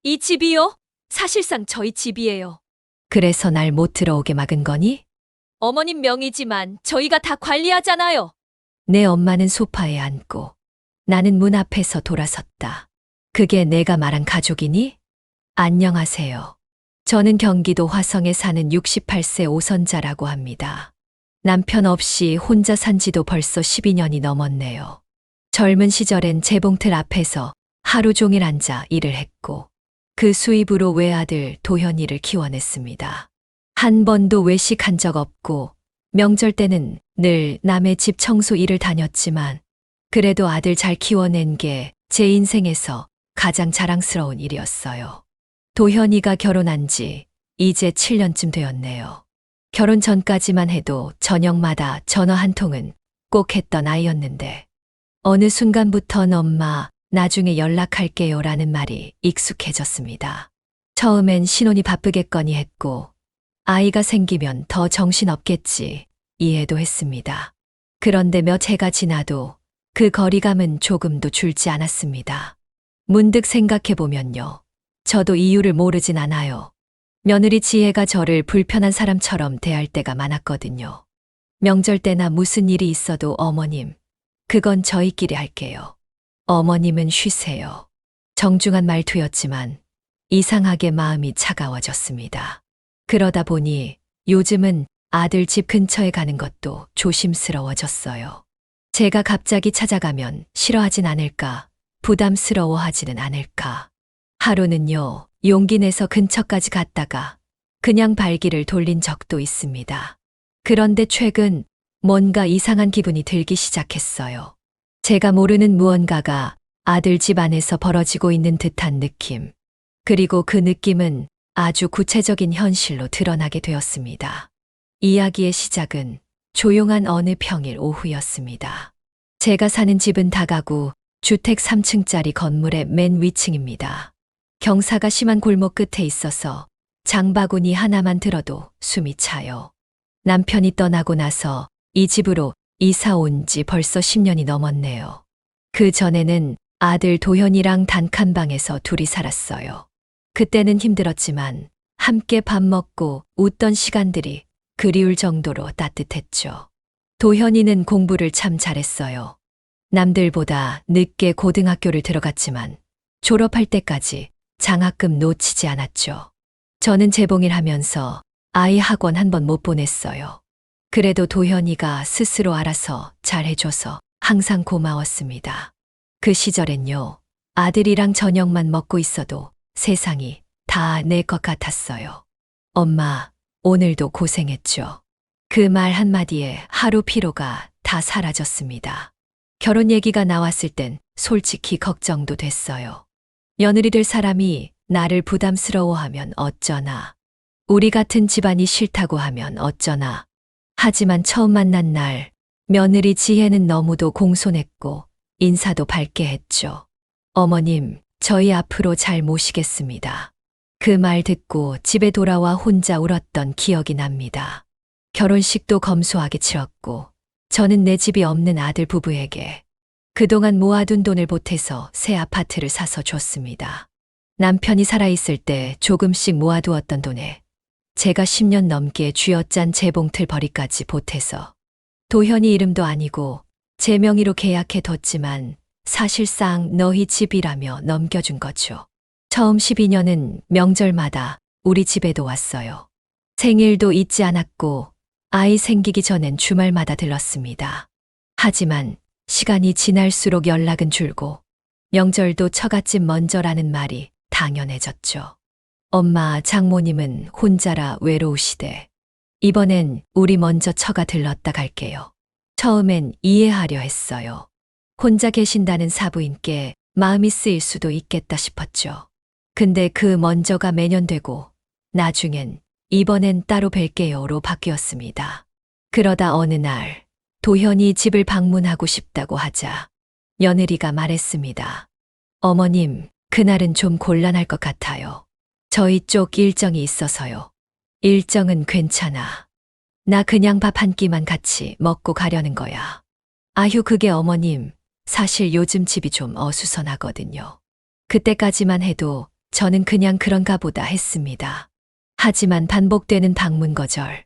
이 집이요? 사실상 저희 집이에요. 그래서 날 못 들어오게 막은 거니? 어머님 명의지만 저희가 다 관리하잖아요. 내 엄마는 소파에 앉고 나는 문 앞에서 돌아섰다. 그게 내가 말한 가족이니? 안녕하세요. 저는 경기도 화성에 사는 68세 오선자라고 합니다. 남편 없이 혼자 산 지도 벌써 12년이 넘었네요. 젊은 시절엔 재봉틀 앞에서 하루 종일 앉아 일을 했고 그 수입으로 외아들 도현이를 키워냈습니다. 한 번도 외식한 적 없고 명절 때는 늘 남의 집 청소 일을 다녔지만 그래도 아들 잘 키워낸 게 제 인생에서 가장 자랑스러운 일이었어요. 도현이가 결혼한 지 이제 7년쯤 되었네요. 결혼 전까지만 해도 저녁마다 전화 한 통은 꼭 했던 아이였는데 어느 순간부턴 엄마 나중에 연락할게요 라는 말이 익숙해졌습니다. 처음엔 신혼이 바쁘겠거니 했고 아이가 생기면 더 정신없겠지 이해도 했습니다. 그런데 몇 해가 지나도 그 거리감은 조금도 줄지 않았습니다. 문득 생각해보면요. 저도 이유를 모르진 않아요. 며느리 지혜가 저를 불편한 사람처럼 대할 때가 많았거든요. 명절 때나 무슨 일이 있어도 어머님, 그건 저희끼리 할게요. 어머님은 쉬세요. 정중한 말투였지만 이상하게 마음이 차가워졌습니다. 그러다 보니 요즘은 아들 집 근처에 가는 것도 조심스러워졌어요. 제가 갑자기 찾아가면 싫어하진 않을까, 부담스러워하지는 않을까. 하루는요, 용기 내서 근처까지 갔다가 그냥 발길을 돌린 적도 있습니다. 그런데 최근 뭔가 이상한 기분이 들기 시작했어요. 제가 모르는 무언가가 아들 집 안에서 벌어지고 있는 듯한 느낌. 그리고 그 느낌은 아주 구체적인 현실로 드러나게 되었습니다. 이야기의 시작은 조용한 어느 평일 오후였습니다. 제가 사는 집은 다가구 주택 3층짜리 건물의 맨 위층입니다. 경사가 심한 골목 끝에 있어서 장바구니 하나만 들어도 숨이 차요. 남편이 떠나고 나서 이 집으로 이사 온 지 벌써 10년이 넘었네요. 그 전에는 아들 도현이랑 단칸방에서 둘이 살았어요. 그때는 힘들었지만 함께 밥 먹고 웃던 시간들이 그리울 정도로 따뜻했죠. 도현이는 공부를 참 잘했어요. 남들보다 늦게 고등학교를 들어갔지만 졸업할 때까지 장학금 놓치지 않았죠. 저는 재봉일 하면서 아이 학원 한 번 못 보냈어요. 그래도 도현이가 스스로 알아서 잘해줘서 항상 고마웠습니다. 그 시절엔요, 아들이랑 저녁만 먹고 있어도 세상이 다 내 것 같았어요. 엄마, 오늘도 고생했죠. 그 말 한마디에 하루 피로가 다 사라졌습니다. 결혼 얘기가 나왔을 땐 솔직히 걱정도 됐어요. 며느리 될 사람이 나를 부담스러워하면 어쩌나. 우리 같은 집안이 싫다고 하면 어쩌나. 하지만 처음 만난 날 며느리 지혜는 너무도 공손했고 인사도 밝게 했죠. 어머님, 저희 앞으로 잘 모시겠습니다. 그 말 듣고 집에 돌아와 혼자 울었던 기억이 납니다. 결혼식도 검소하게 치렀고 저는 내 집이 없는 아들 부부에게 그동안 모아둔 돈을 보태서 새 아파트를 사서 줬습니다. 남편이 살아있을 때 조금씩 모아두었던 돈에 제가 10년 넘게 쥐어짠 재봉틀 벌이까지 보태서 도현이 이름도 아니고 제 명의로 계약해뒀지만 사실상 너희 집이라며 넘겨준 거죠. 처음 12년은 명절마다 우리 집에도 왔어요. 생일도 잊지 않았고 아이 생기기 전엔 주말마다 들렀습니다. 하지만 시간이 지날수록 연락은 줄고 명절도 처갓집 먼저라는 말이 당연해졌죠. 엄마, 장모님은 혼자라 외로우시대. 이번엔 우리 먼저 처가 들렀다 갈게요. 처음엔 이해하려 했어요. 혼자 계신다는 사부인께 마음이 쓰일 수도 있겠다 싶었죠. 근데 그 먼저가 매년 되고 나중엔 이번엔 따로 뵐게요로 바뀌었습니다. 그러다 어느 날 도현이 집을 방문하고 싶다고 하자 며느리가 말했습니다. 어머님, 그날은 좀 곤란할 것 같아요. 저희 쪽 일정이 있어서요. 일정은 괜찮아. 나 그냥 밥 한 끼만 같이 먹고 가려는 거야. 아휴, 그게 어머님, 사실 요즘 집이 좀 어수선하거든요. 그때까지만 해도 저는 그냥 그런가 보다 했습니다. 하지만 반복되는 방문 거절.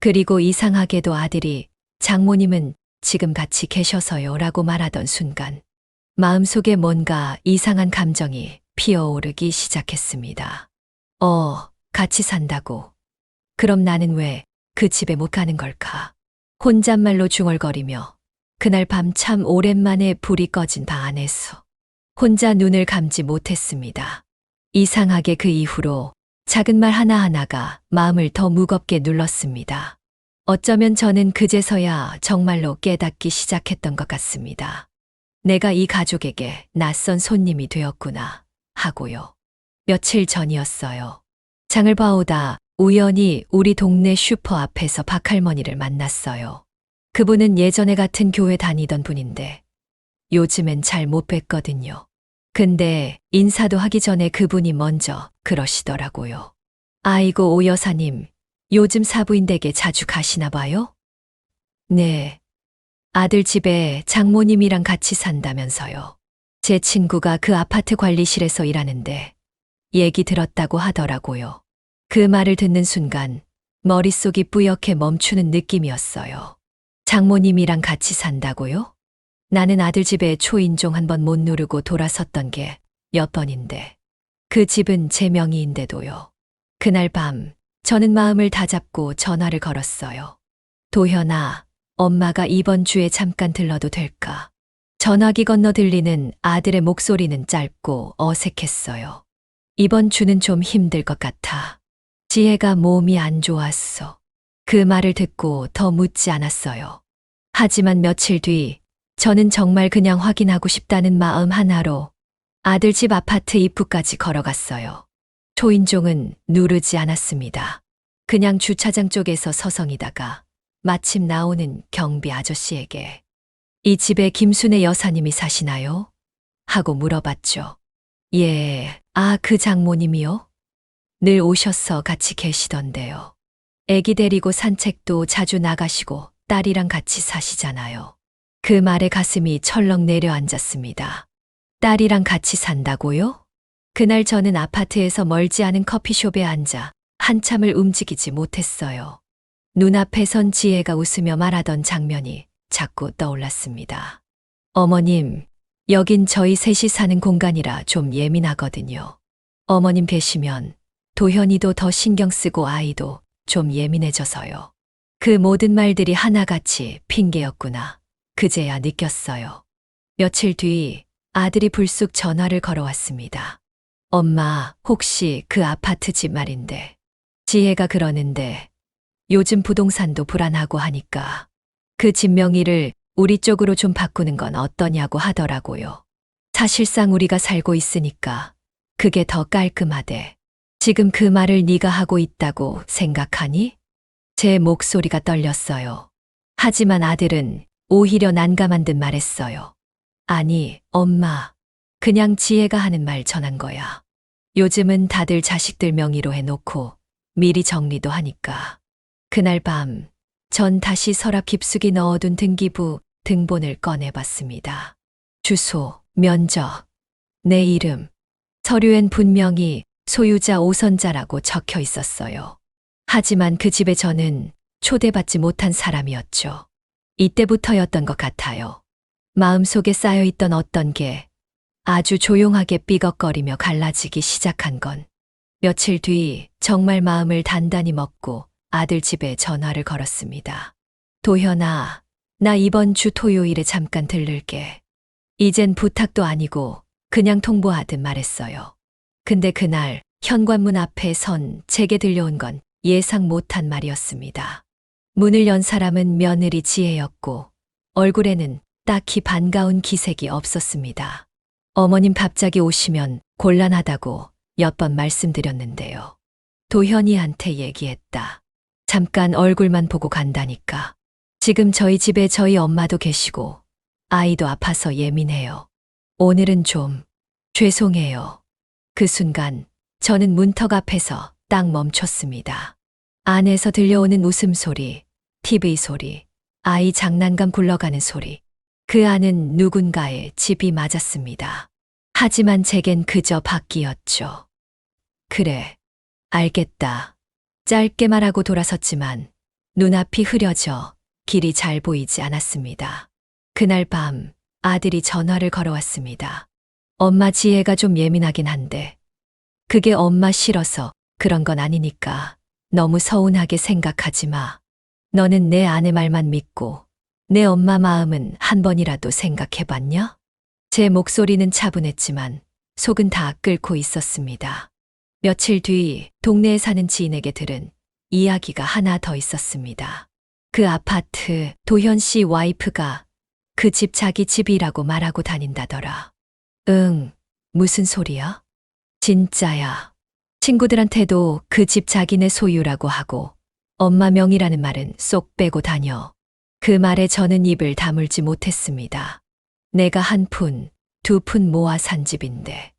그리고 이상하게도 아들이 장모님은 지금 같이 계셔서요 라고 말하던 순간 마음속에 뭔가 이상한 감정이 피어오르기 시작했습니다. 같이 산다고. 그럼 나는 왜 그 집에 못 가는 걸까? 혼잣말로 중얼거리며 그날 밤 참 오랜만에 불이 꺼진 방 안에서 혼자 눈을 감지 못했습니다. 이상하게 그 이후로 작은 말 하나하나가 마음을 더 무겁게 눌렀습니다. 어쩌면 저는 그제서야 정말로 깨닫기 시작했던 것 같습니다. 내가 이 가족에게 낯선 손님이 되었구나 하고요. 며칠 전이었어요. 장을 봐오다 우연히 우리 동네 슈퍼 앞에서 박할머니를 만났어요. 그분은 예전에 같은 교회 다니던 분인데 요즘엔 잘 못 뵀거든요. 근데 인사도 하기 전에 그분이 먼저 그러시더라고요. 아이고 오 여사님, 요즘 사부인 댁에 자주 가시나 봐요? 네. 아들 집에 장모님이랑 같이 산다면서요. 제 친구가 그 아파트 관리실에서 일하는데 얘기 들었다고 하더라고요. 그 말을 듣는 순간 머릿속이 뿌옇게 멈추는 느낌이었어요. 장모님이랑 같이 산다고요? 나는 아들 집에 초인종 한 번 못 누르고 돌아섰던 게 몇 번인데 그 집은 제 명의인데도요. 그날 밤 저는 마음을 다잡고 전화를 걸었어요. 도현아, 엄마가 이번 주에 잠깐 들러도 될까? 전화기 건너 들리는 아들의 목소리는 짧고 어색했어요. 이번 주는 좀 힘들 것 같아. 지혜가 몸이 안 좋았어. 그 말을 듣고 더 묻지 않았어요. 하지만 며칠 뒤 저는 정말 그냥 확인하고 싶다는 마음 하나로 아들 집 아파트 입구까지 걸어갔어요. 초인종은 누르지 않았습니다. 그냥 주차장 쪽에서 서성이다가 마침 나오는 경비 아저씨에게 이 집에 김순애 여사님이 사시나요? 하고 물어봤죠. 예, 그 장모님이요? 늘 오셔서 같이 계시던데요. 애기 데리고 산책도 자주 나가시고 딸이랑 같이 사시잖아요. 그 말에 가슴이 철렁 내려앉았습니다. 딸이랑 같이 산다고요? 그날 저는 아파트에서 멀지 않은 커피숍에 앉아 한참을 움직이지 못했어요. 눈앞에 선 지혜가 웃으며 말하던 장면이 자꾸 떠올랐습니다. 어머님, 여긴 저희 셋이 사는 공간이라 좀 예민하거든요. 어머님 계시면 도현이도 더 신경 쓰고 아이도 좀 예민해져서요. 그 모든 말들이 하나같이 핑계였구나. 그제야 느꼈어요. 며칠 뒤 아들이 불쑥 전화를 걸어왔습니다. 엄마, 혹시 그 아파트 집 말인데. 지혜가 그러는데 요즘 부동산도 불안하고 하니까 그 집 명의를 우리 쪽으로 좀 바꾸는 건 어떠냐고 하더라고요. 사실상 우리가 살고 있으니까 그게 더 깔끔하대. 지금 그 말을 네가 하고 있다고 생각하니? 제 목소리가 떨렸어요. 하지만 아들은 오히려 난감한 듯 말했어요. 아니, 엄마. 그냥 지혜가 하는 말 전한 거야. 요즘은 다들 자식들 명의로 해놓고 미리 정리도 하니까. 그날 밤, 전 다시 서랍 깊숙이 넣어둔 등기부 등본을 꺼내봤습니다. 주소, 면적, 내 이름, 서류엔 분명히 소유자 오선자라고 적혀 있었어요. 하지만 그 집에 저는 초대받지 못한 사람이었죠. 이때부터였던 것 같아요. 마음속에 쌓여있던 어떤 게 아주 조용하게 삐걱거리며 갈라지기 시작한 건 며칠 뒤 정말 마음을 단단히 먹고 아들 집에 전화를 걸었습니다. 도현아, 나 이번 주 토요일에 잠깐 들를게. 이젠 부탁도 아니고 그냥 통보하듯 말했어요. 근데 그날 현관문 앞에 선 제게 들려온 건 예상 못한 말이었습니다. 문을 연 사람은 며느리 지혜였고 얼굴에는 딱히 반가운 기색이 없었습니다. 어머님 갑자기 오시면 곤란하다고 몇 번 말씀드렸는데요. 도현이한테 얘기했다. 잠깐 얼굴만 보고 간다니까. 지금 저희 집에 저희 엄마도 계시고 아이도 아파서 예민해요. 오늘은 좀 죄송해요. 그 순간 저는 문턱 앞에서 딱 멈췄습니다. 안에서 들려오는 웃음소리, TV 소리, 아이 장난감 굴러가는 소리. 그 안은 누군가의 집이 맞았습니다. 하지만 제겐 그저 밖이었죠. 그래. 알겠다. 짧게 말하고 돌아섰지만 눈앞이 흐려져 길이 잘 보이지 않았습니다. 그날 밤 아들이 전화를 걸어왔습니다. 엄마 지혜가 좀 예민하긴 한데 그게 엄마 싫어서 그런 건 아니니까 너무 서운하게 생각하지 마. 너는 내 아내 말만 믿고 내 엄마 마음은 한 번이라도 생각해봤냐? 제 목소리는 차분했지만 속은 다 끓고 있었습니다. 며칠 뒤 동네에 사는 지인에게 들은 이야기가 하나 더 있었습니다. 그 아파트 도현 씨 와이프가 그 집 자기 집이라고 말하고 다닌다더라. 응, 무슨 소리야? 진짜야. 친구들한테도 그 집 자기네 소유라고 하고 엄마 명의라는 말은 쏙 빼고 다녀. 그 말에 저는 입을 다물지 못했습니다. 내가 한 푼, 두 푼 모아 산 집인데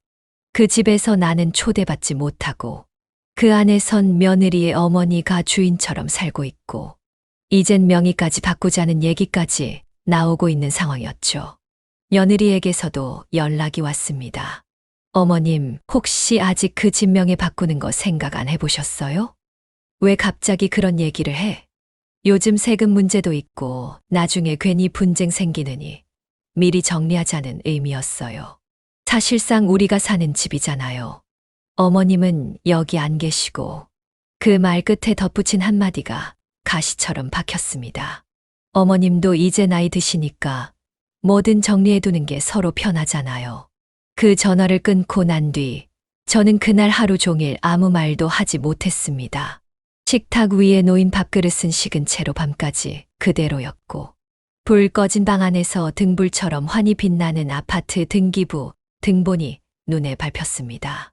그 집에서 나는 초대받지 못하고 그 안에선 며느리의 어머니가 주인처럼 살고 있고 이젠 명의까지 바꾸자는 얘기까지 나오고 있는 상황이었죠. 며느리에게서도 연락이 왔습니다. 어머님, 혹시 아직 그 집 명의 바꾸는 거 생각 안 해보셨어요? 왜 갑자기 그런 얘기를 해? 요즘 세금 문제도 있고 나중에 괜히 분쟁 생기느니 미리 정리하자는 의미였어요. 사실상 우리가 사는 집이잖아요. 어머님은 여기 안 계시고 그 말 끝에 덧붙인 한마디가 가시처럼 박혔습니다. 어머님도 이제 나이 드시니까 뭐든 정리해두는 게 서로 편하잖아요. 그 전화를 끊고 난 뒤 저는 그날 하루 종일 아무 말도 하지 못했습니다. 식탁 위에 놓인 밥그릇은 식은 채로 밤까지 그대로였고 불 꺼진 방 안에서 등불처럼 환히 빛나는 아파트 등기부, 등본이 눈에 밟혔습니다.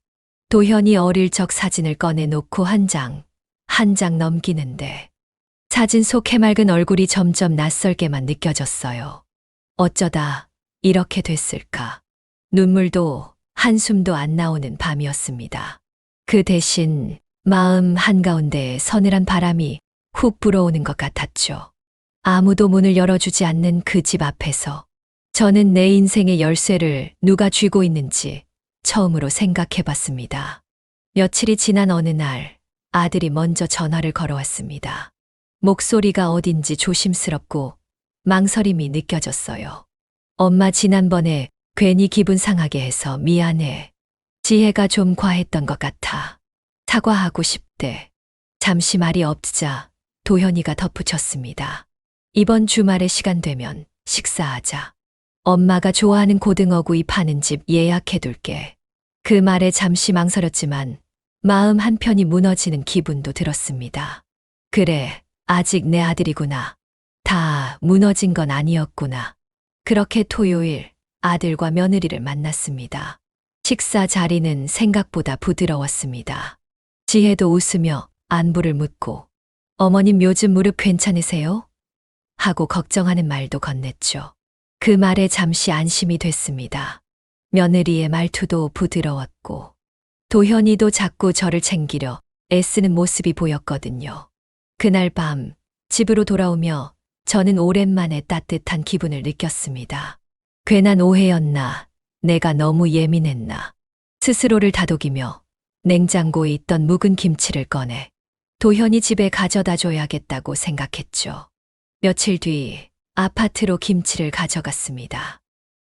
도현이 어릴 적 사진을 꺼내놓고 한 장 넘기는데 사진 속 해맑은 얼굴이 점점 낯설게만 느껴졌어요. 어쩌다 이렇게 됐을까? 눈물도 한숨도 안 나오는 밤이었습니다. 그 대신 마음 한가운데 서늘한 바람이 훅 불어오는 것 같았죠. 아무도 문을 열어주지 않는 그 집 앞에서 저는 내 인생의 열쇠를 누가 쥐고 있는지 처음으로 생각해 봤습니다. 며칠이 지난 어느 날 아들이 먼저 전화를 걸어왔습니다. 목소리가 어딘지 조심스럽고 망설임이 느껴졌어요. 엄마 지난번에 괜히 기분 상하게 해서 미안해. 지혜가 좀 과했던 것 같아. 사과하고 싶대. 잠시 말이 없자 도현이가 덧붙였습니다. 이번 주말에 시간 되면 식사하자. 엄마가 좋아하는 고등어구이 파는 집 예약해둘게. 그 말에 잠시 망설였지만 마음 한편이 무너지는 기분도 들었습니다. 그래, 아직 내 아들이구나. 다 무너진 건 아니었구나. 그렇게 토요일 아들과 며느리를 만났습니다. 식사 자리는 생각보다 부드러웠습니다. 지혜도 웃으며 안부를 묻고 어머님 요즘 무릎 괜찮으세요? 하고 걱정하는 말도 건넸죠. 그 말에 잠시 안심이 됐습니다. 며느리의 말투도 부드러웠고 도현이도 자꾸 저를 챙기려 애쓰는 모습이 보였거든요. 그날 밤 집으로 돌아오며 저는 오랜만에 따뜻한 기분을 느꼈습니다. 괜한 오해였나, 내가 너무 예민했나. 스스로를 다독이며 냉장고에 있던 묵은 김치를 꺼내 도현이 집에 가져다 줘야겠다고 생각했죠. 며칠 뒤 아파트로 김치를 가져갔습니다.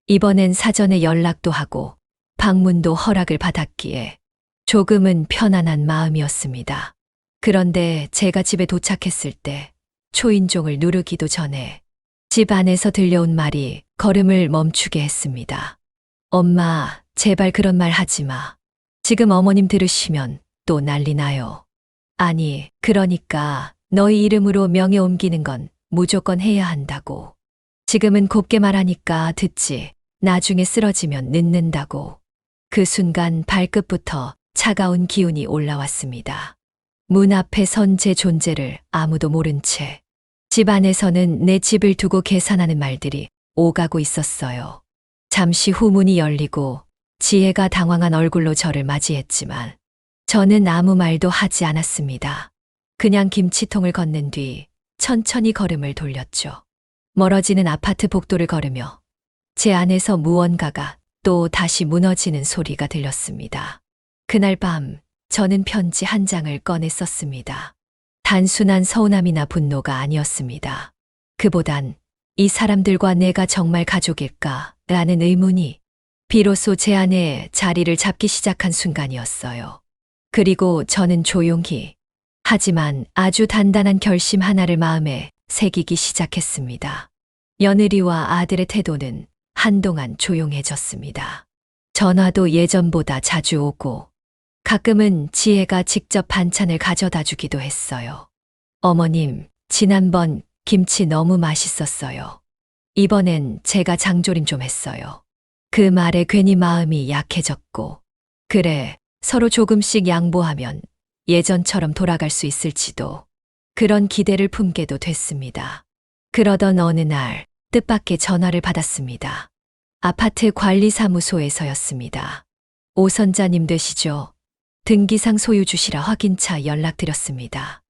이번엔 사전에 연락도 하고 방문도 허락을 받았기에 조금은 편안한 마음이었습니다. 그런데 제가 집에 도착했을 때 초인종을 누르기도 전에 집 안에서 들려온 말이 걸음을 멈추게 했습니다. 엄마, 제발 그런 말 하지 마. 지금 어머님 들으시면 또 난리 나요. 아니, 그러니까 너희 이름으로 명예 옮기는 건 무조건 해야 한다고. 지금은 곱게 말하니까 듣지. 나중에 쓰러지면 늦는다고. 그 순간 발끝부터 차가운 기운이 올라왔습니다. 문 앞에 선 제 존재를 아무도 모른 채 집 안에서는 내 집을 두고 계산하는 말들이 오가고 있었어요. 잠시 후 문이 열리고 지혜가 당황한 얼굴로 저를 맞이했지만 저는 아무 말도 하지 않았습니다. 그냥 김치통을 건넨 뒤 천천히 걸음을 돌렸죠. 멀어지는 아파트 복도를 걸으며 제 안에서 무언가가 또 다시 무너지는 소리가 들렸습니다. 그날 밤 저는 편지 한 장을 꺼내 썼습니다. 단순한 서운함이나 분노가 아니었습니다. 그보단 이 사람들과 내가 정말 가족일까? 라는 의문이 비로소 제 안에 자리를 잡기 시작한 순간이었어요. 그리고 저는 조용히, 하지만 아주 단단한 결심 하나를 마음에 새기기 시작했습니다. 며느리와 아들의 태도는 한동안 조용해졌습니다. 전화도 예전보다 자주 오고, 가끔은 지혜가 직접 반찬을 가져다 주기도 했어요. 어머님, 지난번 김치 너무 맛있었어요. 이번엔 제가 장조림 좀 했어요. 그 말에 괜히 마음이 약해졌고, 그래, 서로 조금씩 양보하면 예전처럼 돌아갈 수 있을지도, 그런 기대를 품게도 됐습니다. 그러던 어느 날 뜻밖의 전화를 받았습니다. 아파트 관리사무소에서였습니다. 오 선자님 되시죠? 등기상 소유주시라 확인차 연락드렸습니다.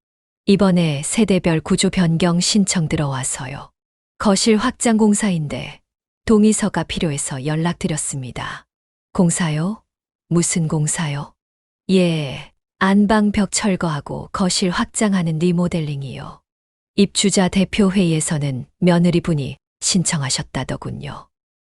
이번에 세대별 구조 변경 신청 들어와서요. 거실 확장 공사인데 동의서가 필요해서 연락드렸습니다. 공사요? 무슨 공사요? 예, 안방벽 철거하고 거실 확장하는 리모델링이요. 입주자 대표회의에서는 며느리분이 신청하셨다더군요.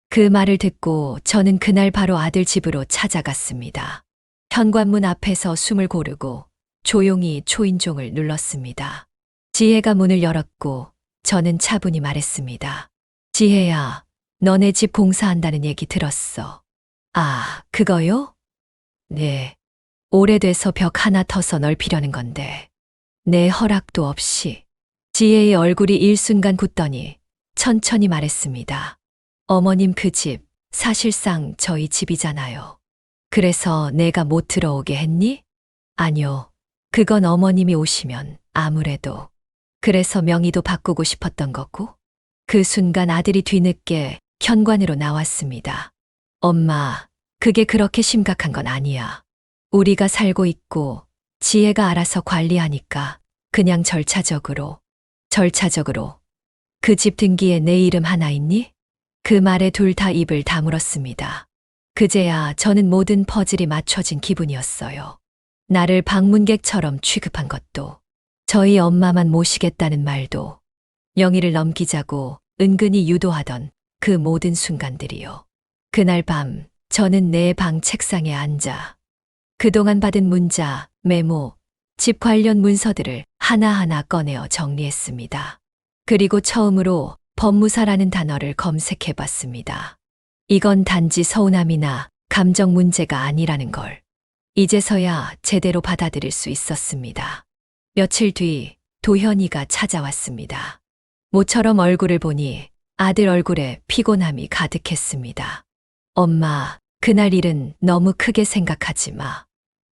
그 말을 듣고 저는 그날 바로 아들 집으로 찾아갔습니다. 현관문 앞에서 숨을 고르고 조용히 초인종을 눌렀습니다. 지혜가 문을 열었고 저는 차분히 말했습니다. 지혜야, 너네 집 공사한다는 얘기 들었어. 아, 그거요? 네. 오래돼서 벽 하나 터서 넓히려는 건데. 내 허락도 없이. 지혜의 얼굴이 일순간 굳더니 천천히 말했습니다. 어머님 그 집, 사실상 저희 집이잖아요. 그래서 내가 못 들어오게 했니? 아니요. 그건 어머님이 오시면 아무래도. 그래서 명의도 바꾸고 싶었던 거고. 그 순간 아들이 뒤늦게 현관으로 나왔습니다. 엄마, 그게 그렇게 심각한 건 아니야. 우리가 살고 있고 지혜가 알아서 관리하니까 그냥 절차적으로. 그 집 등기에 내 이름 하나 있니? 그 말에 둘 다 입을 다물었습니다. 그제야 저는 모든 퍼즐이 맞춰진 기분이었어요. 나를 방문객처럼 취급한 것도, 저희 엄마만 모시겠다는 말도, 명의를 넘기자고 은근히 유도하던 그 모든 순간들이요. 그날 밤 저는 내 방 책상에 앉아 그동안 받은 문자, 메모, 집 관련 문서들을 하나하나 꺼내어 정리했습니다. 그리고 처음으로 법무사라는 단어를 검색해 봤습니다. 이건 단지 서운함이나 감정 문제가 아니라는 걸 이제서야 제대로 받아들일 수 있었습니다. 며칠 뒤 도현이가 찾아왔습니다. 모처럼 얼굴을 보니 아들 얼굴에 피곤함이 가득했습니다. 엄마, 그날 일은 너무 크게 생각하지 마.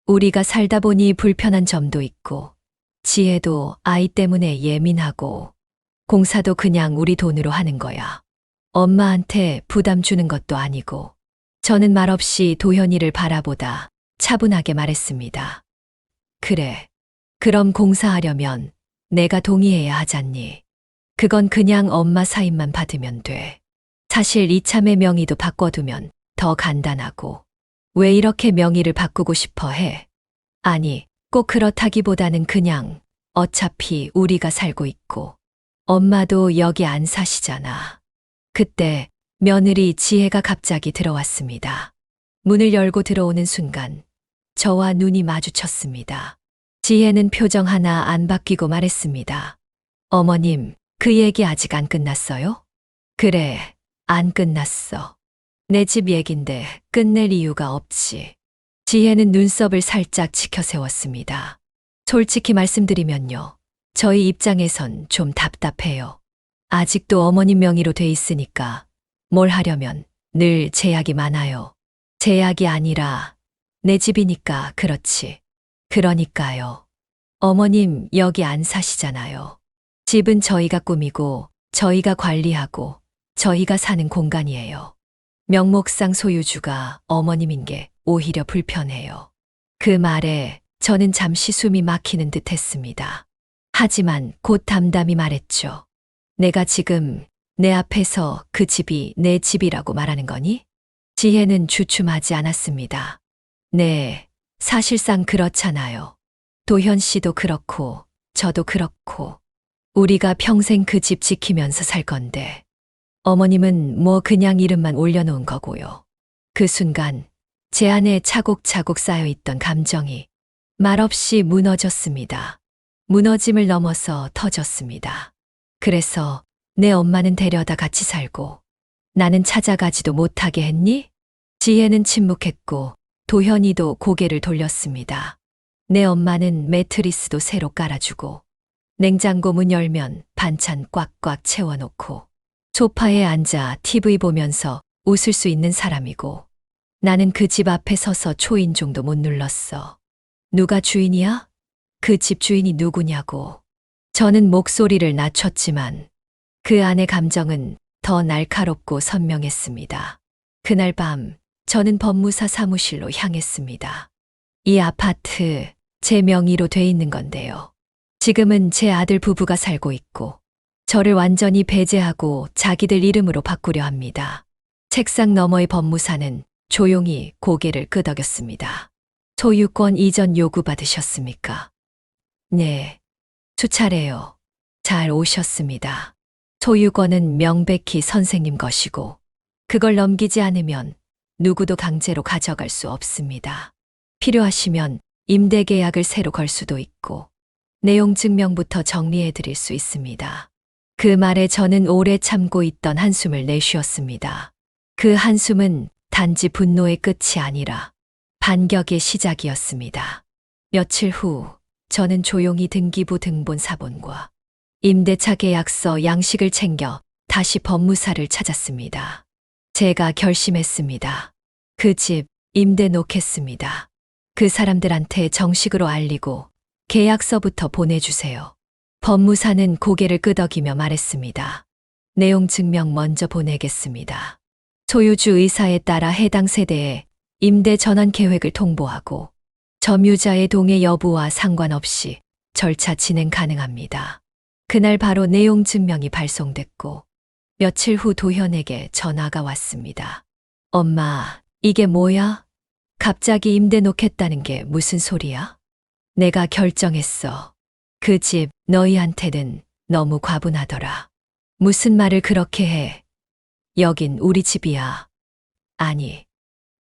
우리가 살다 보니 불편한 점도 있고, 지혜도 아이 때문에 예민하고, 공사도 그냥 우리 돈으로 하는 거야. 엄마한테 부담 주는 것도 아니고. 저는 말없이 도현이를 바라보다 차분하게 말했습니다. 그래. 그럼 공사하려면 내가 동의해야 하잖니. 그건 그냥 엄마 사인만 받으면 돼. 사실 이참에 명의도 바꿔두면 더 간단하고. 왜 이렇게 명의를 바꾸고 싶어 해? 아니, 꼭 그렇다기보다는 그냥 어차피 우리가 살고 있고 엄마도 여기 안 사시잖아. 그때 며느리 지혜가 갑자기 들어왔습니다. 문을 열고 들어오는 순간 저와 눈이 마주쳤습니다. 지혜는 표정 하나 안 바뀌고 말했습니다. 어머님, 그 얘기 아직 안 끝났어요? 그래, 안 끝났어. 내 집 얘긴데 끝낼 이유가 없지. 지혜는 눈썹을 살짝 치켜세웠습니다. 솔직히 말씀드리면요. 저희 입장에선 좀 답답해요. 아직도 어머님 명의로 돼 있으니까 뭘 하려면 늘 제약이 많아요. 제약이 아니라 내 집이니까 그렇지. 그러니까요. 어머님 여기 안 사시잖아요. 집은 저희가 꾸미고 저희가 관리하고 저희가 사는 공간이에요. 명목상 소유주가 어머님인 게 오히려 불편해요. 그 말에 저는 잠시 숨이 막히는 듯 했습니다. 하지만 곧 담담히 말했죠. 내가 지금 내 앞에서 그 집이 내 집이라고 말하는 거니? 지혜는 주춤하지 않았습니다. 네, 사실상 그렇잖아요. 도현 씨도 그렇고, 저도 그렇고, 우리가 평생 그 집 지키면서 살 건데, 어머님은 뭐 그냥 이름만 올려놓은 거고요. 그 순간, 제 안에 차곡차곡 쌓여있던 감정이 말없이 무너졌습니다. 무너짐을 넘어서 터졌습니다. 그래서 내 엄마는 데려다 같이 살고, 나는 찾아가지도 못하게 했니? 지혜는 침묵했고, 도현이도 고개를 돌렸습니다. 내 엄마는 매트리스도 새로 깔아주고, 냉장고 문 열면 반찬 꽉꽉 채워놓고, 소파에 앉아 TV 보면서 웃을 수 있는 사람이고, 나는 그 집 앞에 서서 초인종도 못 눌렀어. 누가 주인이야? 그 집 주인이 누구냐고. 저는 목소리를 낮췄지만 그 안의 감정은 더 날카롭고 선명했습니다. 그날 밤 저는 법무사 사무실로 향했습니다. 이 아파트 제 명의로 돼 있는 건데요. 지금은 제 아들 부부가 살고 있고 저를 완전히 배제하고 자기들 이름으로 바꾸려 합니다. 책상 너머의 법무사는 조용히 고개를 끄덕였습니다. 소유권 이전 요구받으셨습니까? 네, 수차례요. 잘 오셨습니다. 소유권은 명백히 선생님 것이고 그걸 넘기지 않으면 누구도 강제로 가져갈 수 없습니다. 필요하시면 임대 계약을 새로 걸 수도 있고 내용 증명부터 정리해 드릴 수 있습니다. 그 말에 저는 오래 참고 있던 한숨을 내쉬었습니다. 그 한숨은 단지 분노의 끝이 아니라 반격의 시작이었습니다. 며칠 후 저는 조용히 등기부 등본 사본과 임대차 계약서 양식을 챙겨 다시 법무사를 찾았습니다. 제가 결심했습니다. 그 집 임대 놓겠습니다. 그 사람들한테 정식으로 알리고 계약서부터 보내주세요. 법무사는 고개를 끄덕이며 말했습니다. 내용 증명 먼저 보내겠습니다. 소유주 의사에 따라 해당 세대에 임대 전환 계획을 통보하고 점유자의 동의 여부와 상관없이 절차 진행 가능합니다. 그날 바로 내용 증명이 발송됐고 며칠 후 도현에게 전화가 왔습니다. 엄마, 이게 뭐야? 갑자기 임대 놓겠다는 게 무슨 소리야? 내가 결정했어. 그 집 너희한테는 너무 과분하더라. 무슨 말을 그렇게 해? 여긴 우리 집이야. 아니,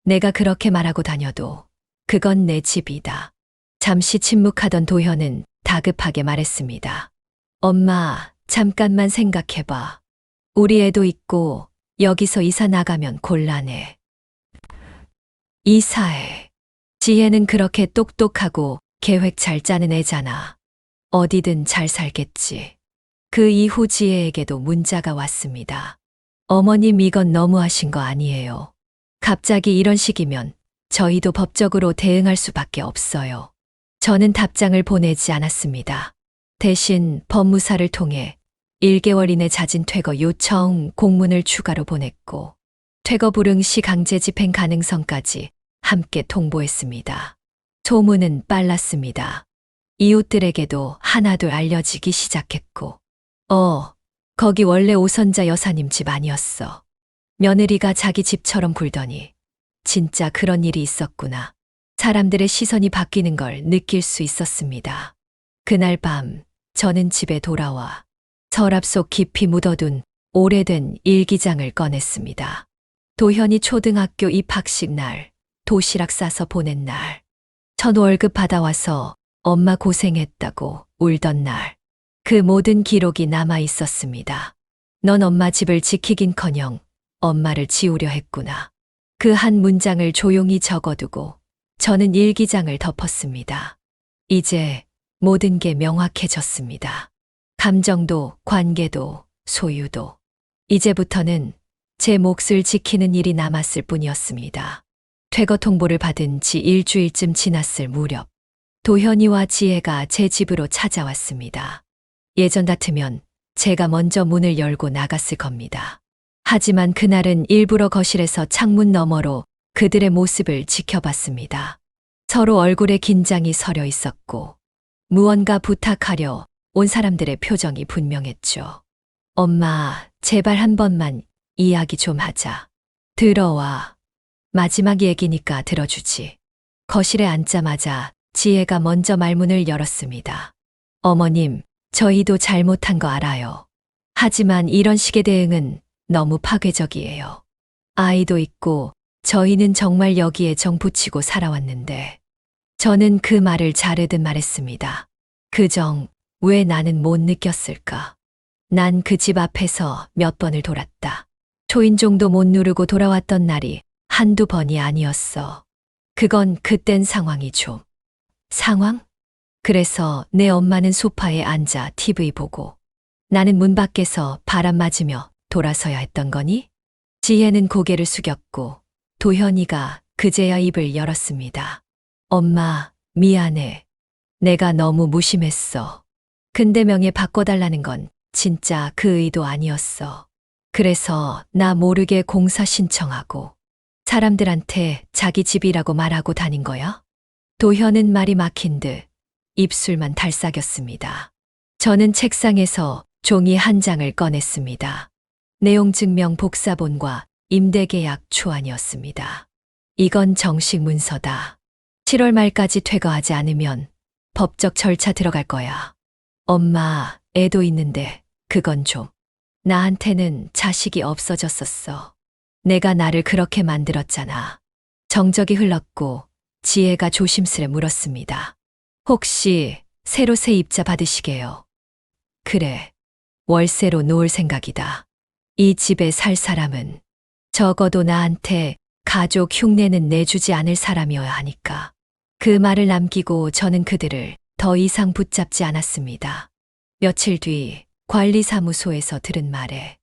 내가 그렇게 말하고 다녀도 그건 내 집이다. 잠시 침묵하던 도현은 다급하게 말했습니다. 엄마, 잠깐만 생각해봐. 우리 애도 있고 여기서 이사 나가면 곤란해. 이사해. 지혜는 그렇게 똑똑하고 계획 잘 짜는 애잖아. 어디든 잘 살겠지. 그 이후 지혜에게도 문자가 왔습니다. 어머님, 이건 너무하신 거 아니에요. 갑자기 이런 식이면 저희도 법적으로 대응할 수밖에 없어요. 저는 답장을 보내지 않았습니다. 대신 법무사를 통해 1개월 이내 자진 퇴거 요청 공문을 추가로 보냈고 퇴거 불응 시 강제 집행 가능성까지 함께 통보했습니다. 소문은 빨랐습니다. 이웃들에게도 하나둘 알려지기 시작했고 거기 원래 오선자 여사님 집 아니었어. 며느리가 자기 집처럼 굴더니 진짜 그런 일이 있었구나. 사람들의 시선이 바뀌는 걸 느낄 수 있었습니다. 그날 밤 저는 집에 돌아와 서랍 속 깊이 묻어둔 오래된 일기장을 꺼냈습니다. 도현이 초등학교 입학식 날 도시락 싸서 보낸 날, 첫 월급 받아와서 엄마 고생했다고 울던 날, 그 모든 기록이 남아 있었습니다. 넌 엄마 집을 지키긴커녕 엄마를 지우려 했구나. 그 한 문장을 조용히 적어두고 저는 일기장을 덮었습니다. 이제 모든 게 명확해졌습니다. 감정도, 관계도, 소유도. 이제부터는 제 몫을 지키는 일이 남았을 뿐이었습니다. 퇴거 통보를 받은 지 일주일쯤 지났을 무렵, 도현이와 지혜가 제 집으로 찾아왔습니다. 예전 같으면 제가 먼저 문을 열고 나갔을 겁니다. 하지만 그날은 일부러 거실에서 창문 너머로 그들의 모습을 지켜봤습니다. 서로 얼굴에 긴장이 서려 있었고 무언가 부탁하려 온 사람들의 표정이 분명했죠. 엄마, 제발 한 번만 이야기 좀 하자. 들어와. 마지막 얘기니까 들어주지. 거실에 앉자마자 지혜가 먼저 말문을 열었습니다. 어머님, 저희도 잘못한 거 알아요. 하지만 이런 식의 대응은 너무 파괴적이에요. 아이도 있고 저희는 정말 여기에 정 붙이고 살아왔는데. 저는 그 말을 자르듯 말했습니다. 그 정, 왜 나는 못 느꼈을까? 난 그 집 앞에서 몇 번을 돌았다. 초인종도 못 누르고 돌아왔던 날이 한두 번이 아니었어. 그건 그땐 상황이 좀. 상황? 그래서 내 엄마는 소파에 앉아 TV 보고 나는 문 밖에서 바람 맞으며 돌아서야 했던 거니? 지혜는 고개를 숙였고 도현이가 그제야 입을 열었습니다. 엄마, 미안해. 내가 너무 무심했어. 근데 명예 바꿔달라는 건 진짜 그 의도 아니었어. 그래서 나 모르게 공사 신청하고 사람들한테 자기 집이라고 말하고 다닌 거야? 도현은 말이 막힌 듯 입술만 달싹였습니다. 저는 책상에서 종이 한 장을 꺼냈습니다. 내용 증명 복사본과 임대계약 초안이었습니다. 이건 정식 문서다. 7월 말까지 퇴거하지 않으면 법적 절차 들어갈 거야. 엄마, 애도 있는데 그건 좀. 나한테는 자식이 없어졌었어. 내가 나를 그렇게 만들었잖아. 정적이 흘렀고 지혜가 조심스레 물었습니다. 혹시 새로 세입자 받으시게요? 그래. 월세로 놓을 생각이다. 이 집에 살 사람은 적어도 나한테 가족 흉내는 내주지 않을 사람이어야 하니까. 그 말을 남기고 저는 그들을 더 이상 붙잡지 않았습니다. 며칠 뒤 관리사무소에서 들은 말에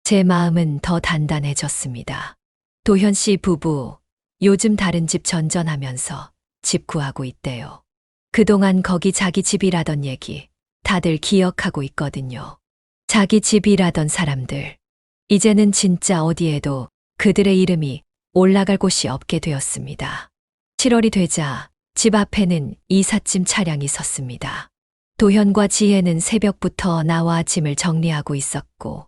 제 마음은 더 단단해졌습니다. 도현 씨 부부 요즘 다른 집 전전하면서 집 구하고 있대요. 그동안 거기 자기 집이라던 얘기 다들 기억하고 있거든요. 자기 집이라던 사람들. 이제는 진짜 어디에도 그들의 이름이 올라갈 곳이 없게 되었습니다. 7월이 되자 집 앞에는 이삿짐 차량이 섰습니다. 도현과 지혜는 새벽부터 나와 짐을 정리하고 있었고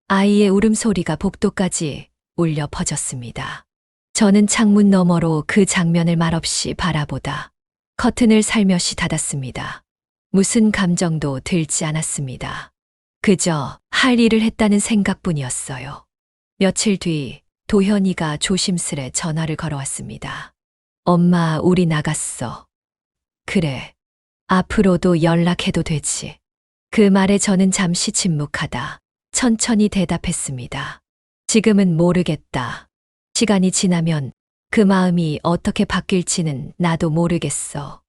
아이의 울음소리가 복도까지 울려 퍼졌습니다. 저는 창문 너머로 그 장면을 말없이 바라보다 커튼을 살며시 닫았습니다. 무슨 감정도 들지 않았습니다. 그저 할 일을 했다는 생각뿐이었어요. 며칠 뒤 도현이가 조심스레 전화를 걸어왔습니다. 엄마, 우리 나갔어. 그래. 앞으로도 연락해도 되지. 그 말에 저는 잠시 침묵하다 천천히 대답했습니다. 지금은 모르겠다. 시간이 지나면 그 마음이 어떻게 바뀔지는 나도 모르겠어.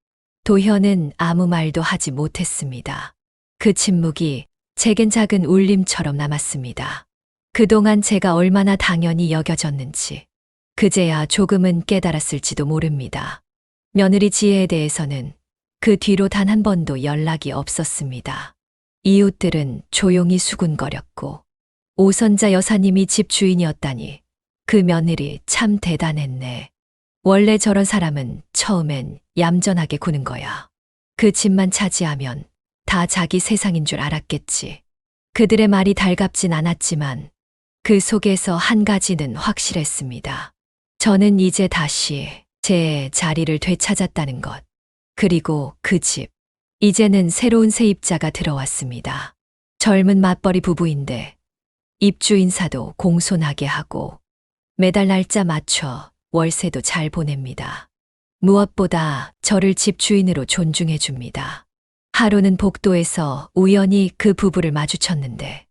도현은 아무 말도 하지 못했습니다. 그 침묵이 제겐 작은 울림처럼 남았습니다. 그동안 제가 얼마나 당연히 여겨졌는지 그제야 조금은 깨달았을지도 모릅니다. 며느리 지혜에 대해서는 그 뒤로 단 한 번도 연락이 없었습니다. 이웃들은 조용히 수군거렸고 오선자 여사님이 집 주인이었다니 그 며느리 참 대단했네. 원래 저런 사람은 처음엔 얌전하게 구는 거야. 그 집만 차지하면 다 자기 세상인 줄 알았겠지. 그들의 말이 달갑진 않았지만 그 속에서 한 가지는 확실했습니다. 저는 이제 다시 제 자리를 되찾았다는 것. 그리고 그 집. 이제는 새로운 세입자가 들어왔습니다. 젊은 맞벌이 부부인데 입주 인사도 공손하게 하고 매달 날짜 맞춰 월세도 잘 보냅니다. 무엇보다 저를 집주인으로 존중해 줍니다. 하루는 복도에서 우연히 그 부부를 마주쳤는데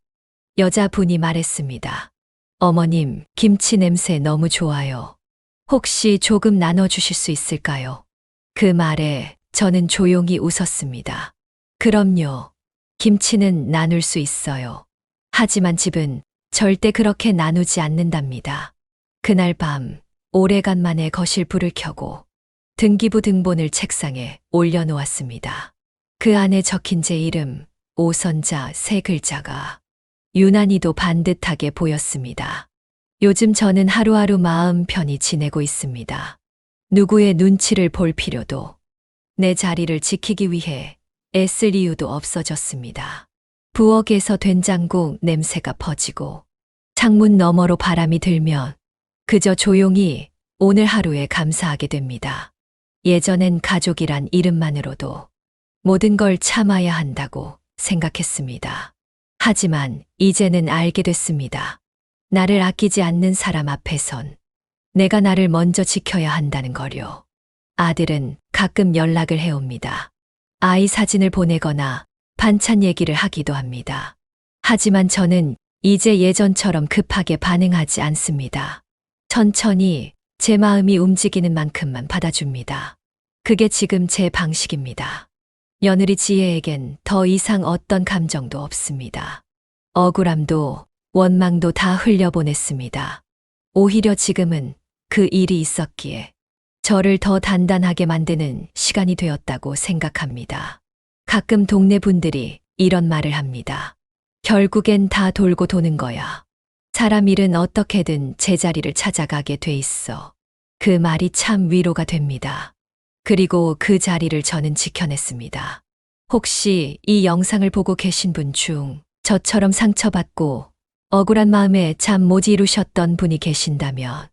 여자분이 말했습니다. 어머님, 김치 냄새 너무 좋아요. 혹시 조금 나눠주실 수 있을까요? 그 말에 저는 조용히 웃었습니다. 그럼요. 김치는 나눌 수 있어요. 하지만 집은 절대 그렇게 나누지 않는답니다. 그날 밤 오래간만에 거실 불을 켜고 등기부 등본을 책상에 올려놓았습니다. 그 안에 적힌 제 이름, 오선자 세 글자가 유난히도 반듯하게 보였습니다. 요즘 저는 하루하루 마음 편히 지내고 있습니다. 누구의 눈치를 볼 필요도 내 자리를 지키기 위해 애쓸 이유도 없어졌습니다. 부엌에서 된장국 냄새가 퍼지고 창문 너머로 바람이 들면 그저 조용히 오늘 하루에 감사하게 됩니다. 예전엔 가족이란 이름만으로도 모든 걸 참아야 한다고 생각했습니다. 하지만 이제는 알게 됐습니다. 나를 아끼지 않는 사람 앞에선 내가 나를 먼저 지켜야 한다는 거요. 아들은 가끔 연락을 해옵니다. 아이 사진을 보내거나 반찬 얘기를 하기도 합니다. 하지만 저는 이제 예전처럼 급하게 반응하지 않습니다. 천천히 제 마음이 움직이는 만큼만 받아줍니다. 그게 지금 제 방식입니다. 며느리 지혜에겐 더 이상 어떤 감정도 없습니다. 억울함도 원망도 다 흘려보냈습니다. 오히려 지금은 그 일이 있었기에 저를 더 단단하게 만드는 시간이 되었다고 생각합니다. 가끔 동네 분들이 이런 말을 합니다. 결국엔 다 돌고 도는 거야. 사람 일은 어떻게든 제자리를 찾아가게 돼 있어. 그 말이 참 위로가 됩니다. 그리고 그 자리를 저는 지켜냈습니다. 혹시 이 영상을 보고 계신 분 중 저처럼 상처받고 억울한 마음에 잠 못 이루셨던 분이 계신다면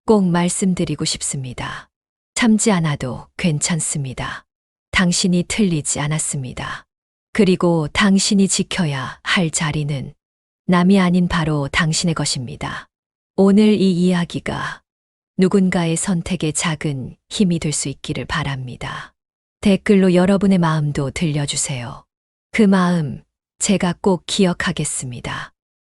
꼭 말씀드리고 싶습니다. 참지 않아도 괜찮습니다. 당신이 틀리지 않았습니다. 그리고 당신이 지켜야 할 자리는 남이 아닌 바로 당신의 것입니다. 오늘 이 이야기가 누군가의 선택에 작은 힘이 될 수 있기를 바랍니다. 댓글로 여러분의 마음도 들려주세요. 그 마음 제가 꼭 기억하겠습니다.